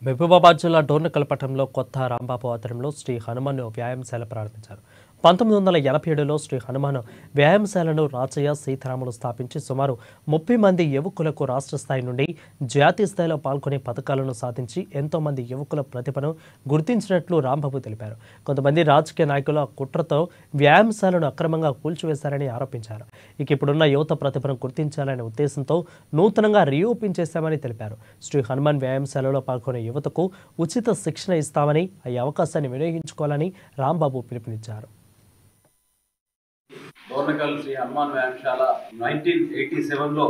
మహబూబాబాద్ జిల్లా డోర్నకల్ పట్టణంలో కొత్త రాంబాబు ఆధ్వర్యంలో శ్రీ హనుమాన్ వ్యాయామశాల ప్రారంభించారు. 1987లో శ్రీ హనుమాన్ వ్యాయామశాలను రాజయ్య సీతారాములు స్థాపించి సుమారు 30 మంది యువకులకు రాష్ట్ర స్థాయి నుండి జాతీయ స్థాయిలో పాల్గొనే పథకాలను సాధించి ఎంతో మంది యువకుల ప్రతిభను గుర్తించినట్లు రాంబాబు తెలిపారు. కొంతమంది రాజకీయ నాయకుల కుట్రతో వ్యాయామశాలను అక్రమంగా కూల్చివేశారని ఆరోపించారు. ఇప్పుడున్న యువత ప్రతిభను గుర్తించాలనే ఉద్దేశంతో నూతనంగా రీఓపెన్ చేశామని తెలిపారు. శ్రీ హనుమాన్ వ్యాయామశాలలో పాల్గొనే యువతకు ఉచిత శిక్షణ ఇస్తామని ఈ అవకాశాన్ని వినియోగించుకోవాలని రాంబాబు పిలుపునిచ్చారు. డోర్నకల్ శ్రీ హనుమాన్ వ్యాయామశాల 1987లో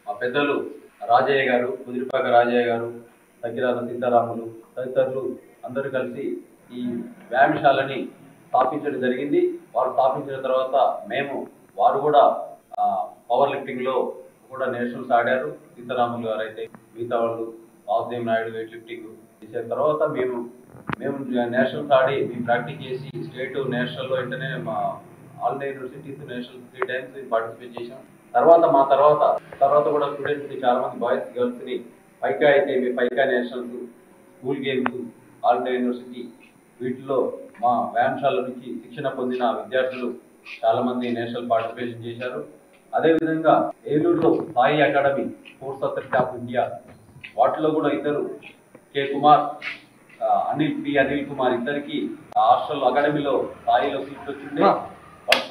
మా పెద్దలు రాజయ్య గారు, కుదిరిపాక రాజయ్య గారు, దగ్గిరాల సీతారాములు తదితరులు అందరూ కలిసి ఈ వ్యాయామశాలని స్థాపించడం జరిగింది. వారు స్థాపించిన తర్వాత వారు కూడా పవర్ లిఫ్టింగ్ లో కూడా నేషనల్స్ ఆడారు. సీతారాములు గారు అయితే మిగతా వాళ్ళు వాసుదేవ్ నాయుడు వెయిట్ లిఫ్టింగ్ చేసిన తర్వాత మేము నేషనల్స్ ఆడి మేము ప్రాక్టీస్ చేసి స్టేట్ నేషనల్లో వెంటనే మా all India universities national 3 times participate చేసాం. మా తర్వాత కూడా స్టూడెంట్స్ ని చాలా మంది బాయ్స్ గర్ల్స్ ని పైకా అయితే PYKKA nationals, school games, all India university వీటిలో మా వ్యాయామశాల నుంచి శిక్షణ పొందిన విద్యార్థులు చాలా మంది నేషనల్ పార్టిసిపేషన్ చేశారు. అదేవిధంగా ఏలూరులో Sai academy sports authority of India వాటిలో కూడా ఇద్దరు కే కుమార్, అనిల్ కుమార్ ఇద్దరికి హాస్టల్ అకాడమీలో స్థాయిలో సీట్లు వచ్చిండే. వాళ్ళు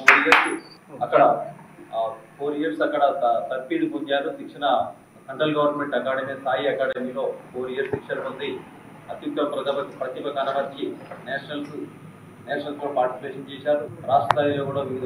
4 years అక్కడ తర్ఫీదు పొందారు. శిక్షణ సెంట్రల్ గవర్నమెంట్ అకాడమీ సాయి అకాడమీలో 4 years శిక్షణ పొంది అత్యుత్తమ ప్రతిభ కనబర్చి నేషనల్స్ లో పార్టిసిపేషన్ చేశారు. రాష్ట్ర స్థాయిలో కూడా వివిధ